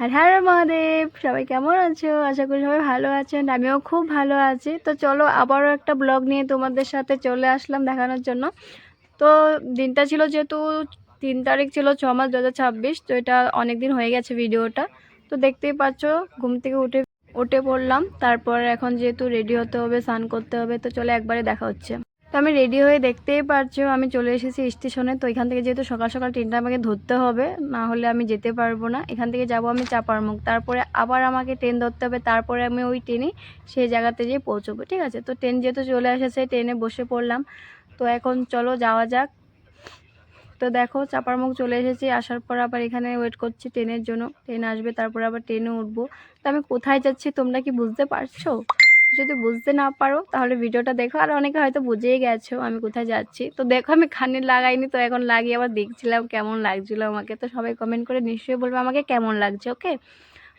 হর হর মহাদেব। সবাই কেমন আছো? আশা করি সবাই ভালো আছেন, আমিও খুব ভালো আছি। তো চলো আবারও একটা ব্লগ নিয়ে তোমাদের সাথে চলে আসলাম দেখানোর জন্য। তো দিনটা ছিল যেহেতু 3 তারিখ ছিল 6 মার্চ 2026, তো এটা অনেক দিন হয়ে গেছে ভিডিওটা। তো দেখতেই পাচ্ছ ঘুম থেকে উঠে পড়লাম। তারপর এখন যেহেতু রেডি হতে হবে, স্নান করতে হবে, তো চলো একবারে দেখা হচ্ছে। তো আমি রেডি হয়ে দেখতেই পারছো আমি চলে এসেছি স্টেশনে। তো এখান থেকে যেহেতু সকাল সকাল ট্রেনটা আমাকে ধরতে হবে, না হলে আমি যেতে পারবো না। এখান থেকে যাব আমি চাপারমুখ, তারপরে আবার আমাকে ট্রেন ধরতে হবে, তারপরে আমি ওই ট্রেনে সেই জায়গাতে যেয়ে পৌঁছবো। ঠিক আছে, তো ট্রেন যেহেতু চলে এসেছে ট্রেনে বসে পড়লাম। তো এখন চলো যাওয়া যাক। তো দেখো চাপারমুখ চলে এসেছি, আসার পর আবার এখানে ওয়েট করছি ট্রেনের জন্য। ট্রেন আসবে, তারপরে আবার ট্রেনে উঠবো। তো আমি কোথায় যাচ্ছি তোমরা কি বুঝতে পারছো? যদি বুঝতে না পারো তাহলে ভিডিওটা দেখো, আর অনেকে হয়তো বুঝেই গেছো আমি কোথায় যাচ্ছি। তো দেখো আমি কানে লাগাইনি, তো এখন লাগিয়ে আবার দেখছিলাম কেমন লাগছিলো আমাকে। তো সবাই কমেন্ট করে নিশ্চয়ই বলবে আমাকে কেমন লাগছে, ওকে?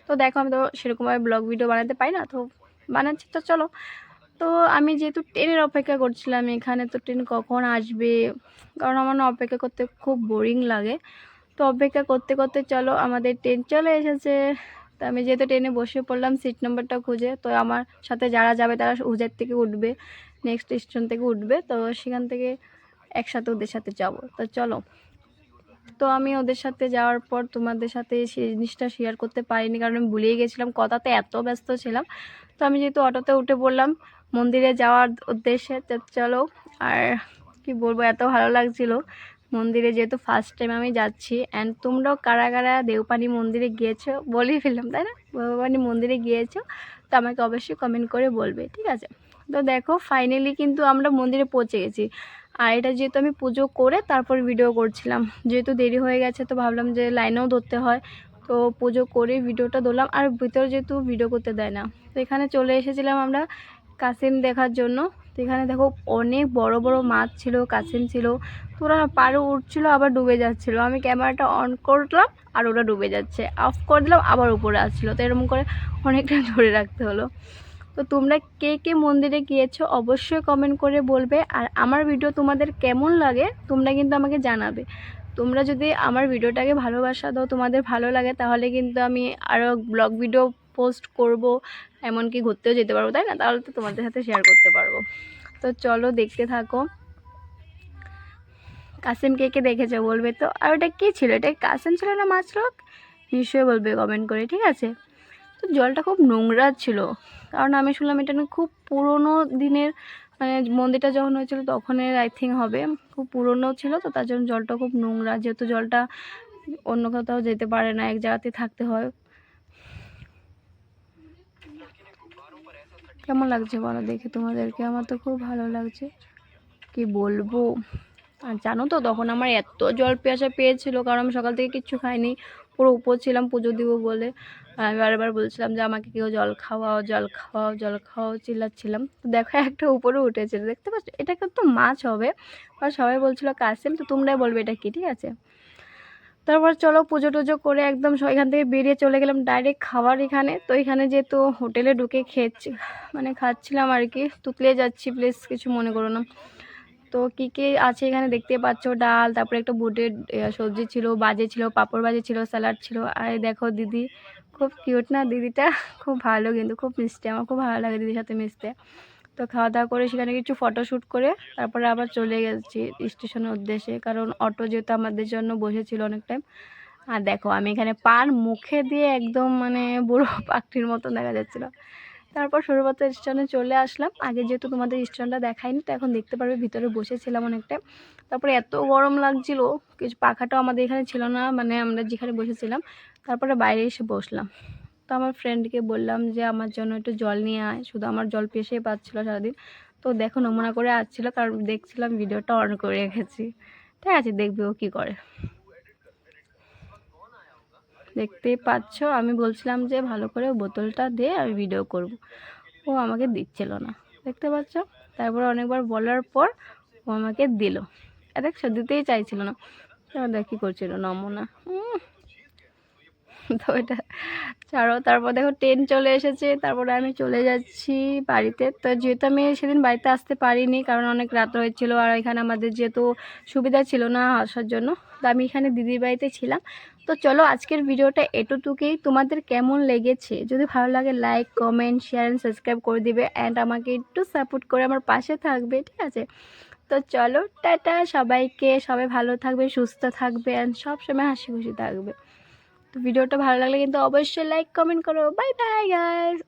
তো দেখো আমি তো সেরকমভাবে ব্লগ ভিডিও বানাতে পারি না, তো বানাচ্ছি। তো চলো। তো আমি যেহেতু ট্রেনের অপেক্ষা করছিলাম এখানে, তো ট্রেন কখন আসবে, কারণ আমার না অপেক্ষা করতে খুব বোরিং লাগে। তো অপেক্ষা করতে করতে চলো আমাদের ট্রেন চলে এসেছে। তো আমি যেহেতু ট্রেনে বসে পড়লাম সিট নাম্বারটা খুঁজে। তো আমার সাথে যারা যাবে তারা হুজার থেকে উঠবে, নেক্সট স্টেশন থেকে উঠবে। তো সেখান থেকে একসাথে ওদের সাথে যাব। তো চলো। তো আমি ওদের সাথে যাওয়ার পর তোমাদের সাথে সেই জিনিসটা শেয়ার করতে পারিনি, কারণ আমি ভুলেই গেছিলাম, কথাতে এত ব্যস্ত ছিলাম। তো আমি যেহেতু অটোতে উঠে পড়লাম মন্দিরে যাওয়ার উদ্দেশ্যে। তো চলো। আর কি বলবো, এত ভালো লাগছিল মন্দিরে, যেহেতু ফার্স্ট টাইম আমি যাচ্ছি। অ্যান্ড তোমরাও কারা কারা দেওপানি মন্দিরে গিয়েছো বলেই ফেললাম, তাই না? দেওপানি মন্দিরে গিয়েছো তো আমাকে অবশ্যই কমেন্ট করে বলবে, ঠিক আছে? তো দেখো ফাইনালি কিন্তু আমরা মন্দিরে পৌঁছে গেছি। আর এটা যেহেতু আমি পুজো করে তারপর ভিডিও করছিলাম, যেহেতু দেরি হয়ে গেছে তো ভাবলাম যে লাইনেও ধরতে হয়। তো পুজো করে ভিডিওটা ধরলাম, আর ভিতরে যেহেতু ভিডিও করতে দেয় না। তো এখানে চলে এসেছিলাম আমরা কাসিম দেখার জন্য। তো এখানে দেখো অনেক বড় বড় মাছ ছিল, কাসিম ছিল। তো ওরা পাড়ে উঠছিল আবার ডুবে যাচ্ছিলো। আমি ক্যামেরাটা অন করলাম আর ওরা ডুবে যাচ্ছে, অফ করে দিলাম আবার উপরে আসছিলো। তো এরকম করে অনেকটা ধরে রাখতে হলো। তো তোমরা কে কে মন্দিরে গিয়েছো অবশ্যই কমেন্ট করে বলবে। আর আমার ভিডিও তোমাদের কেমন লাগে তোমরা কিন্তু আমাকে জানাবে। তোমরা যদি আমার ভিডিওটাকে ভালোবাসা দাও, তোমাদের ভালো লাগে, তাহলে কিন্তু আমি আরও ব্লগ ভিডিও পোস্ট করব, এমনকি ঘুরতেও যেতে পারবো, তাই না? তাহলে তো তোমাদের সাথে শেয়ার করতে পারবো। তো চলো দেখতে থাকো। কাসিম কে কে দেখেছো বলবে তো। আর ওটা কী ছিল, এটা কাসিম ছিল না মাছ লোক? নিশ্চয়ই বলবে কমেন্ট করে, ঠিক আছে? তো জলটা খুব নোংরা ছিল, কারণ আমি শুনলাম এটা না খুব পুরনো দিনের, মানে মন্দিরটা যখন হয়েছিল তখনের আই থিঙ্ক হবে, খুব পুরনো ছিল। তো তার জন্য জলটা খুব নোংরা, যেহেতু জলটা অন্য কোথাও যেতে পারে না, এক জায়গাতে থাকতে হয়। কেমন লাগছে বলো দেখে তোমাদেরকে? আমার তো খুব ভালো লাগছে, কি বলবো। আর জানো তো তখন আমার এত জল পিয়াসা পেয়েছিল, কারণ আমি সকাল থেকে কিচ্ছু খাইনি, পুরো উপর ছিলাম পুজো দিব বলে। আর আমি বারবার বলছিলাম যে আমাকে কেউ জল খাওয়াও, জল খাওয়াও, জল খাওয়াও, চিল্লাচ্ছিলাম। তো দেখো একটা উপরে উঠেছিল, দেখতে পাচ্ছ? এটা কিন্তু মাছ হবে। আর সবাই বলছিল কাসিম, তো তোমরাই বলবে এটা কি, ঠিক আছে? তারপর চলো পুজো টুজো করে একদম এখান থেকে বেরিয়ে চলে গেলাম ডাইরেক্ট খাবার এখানে। তো এখানে যেহেতু হোটেলে ঢুকে খেয়েছি, মানে খাচ্ছিলাম আর কি, তুতলে যাচ্ছি, প্লিজ কিছু মনে করো না। তো কী কী আছে এখানে দেখতে পাচ্ছ, ডাল, তারপরে একটা বুটের সবজি ছিল, বাজে ছিল, পাঁপড় বাজে ছিল, স্যালাড ছিল। আর দেখো দিদি, খুব কিউট না দিদিটা? খুব ভালো, কিন্তু খুব মিষ্টি, আমার খুব ভালো লাগে দিদির সাথে মিশতে। তো খাওয়া দাওয়া করে সেখানে কিছু ফটোশ্যুট করে তারপরে আবার চলে গেছি স্টেশনের উদ্দেশ্যে, কারণ অটো যেহেতু আমাদের জন্য বসেছিল অনেক টাইম। আর দেখো আমি এখানে পার মুখে দিয়ে একদম মানে বুড়ো পাখির মতন দেখা যাচ্ছিলো। তারপর সরুপাতা স্টেশনে চলে আসলাম। আগে যেহেতু তোমাদের স্টেশনটা দেখাইনি, তো এখন দেখতে পারবে ভিতরে বসেছিলাম অনেকটা। তারপরে এত গরম লাগছিল, কিছু পাখাটাও আমাদের এখানে ছিল না, মানে আমরা যেখানে বসেছিলাম। তারপরে বাইরে এসে বসলাম। তো আমার ফ্রেন্ডকে বললাম যে আমার জন্য একটু জল নিয়ে আয়, শুধু আমার জল পেশেই পাচ্ছিলো সারাদিন। তো দেখো নমুনা করে আসছিলো, কারণ দেখছিলাম ভিডিওটা অন করে রেখেছি। ঠিক আছে, দেখবে ও কী করে। দেখতেই পাচ্ছ আমি বলছিলাম যে ভালো করে বোতলটা দিয়ে আমি ভিডিও করব, ও আমাকে দিচ্ছিল না, দেখতে পাচ্ছ? তারপর অনেকবার বলার পর ও আমাকে দিল, দেখছো দিতেই চাইছিল না। দেখ কী করছিল নমুনা। তো এটা ছাড়ো। তারপর দেখো ট্রেন চলে এসেছে, তারপরে আমি চলে যাচ্ছি বাড়িতে। তো যেহেতু আমি সেদিন বাড়িতে আসতে পারিনি, কারণ অনেক রাত হয়েছিল, আর এখানে আমাদের যেহেতু সুবিধা ছিল না আসার জন্য, তো আমি এখানে দিদির বাড়িতে ছিলাম। তো চলো আজকের ভিডিওটা এতটুকুই। তোমাদের কেমন লেগেছে? যদি ভালো লাগে like comment share and subscribe করে দিবে অ্যান্ড আমাকে একটু সাপোর্ট করে আমার পাশে থাকবে, ঠিক আছে? তো চলো টাটা সবাইকে, সবাই ভালো থাকবে, সুস্থ থাকবে অ্যান্ড সবসময় হাসি খুশি থাকবে। তো ভিডিওটা ভালো লাগলে কিন্তু অবশ্যই লাইক কমেন্ট করো। Bye bye guys.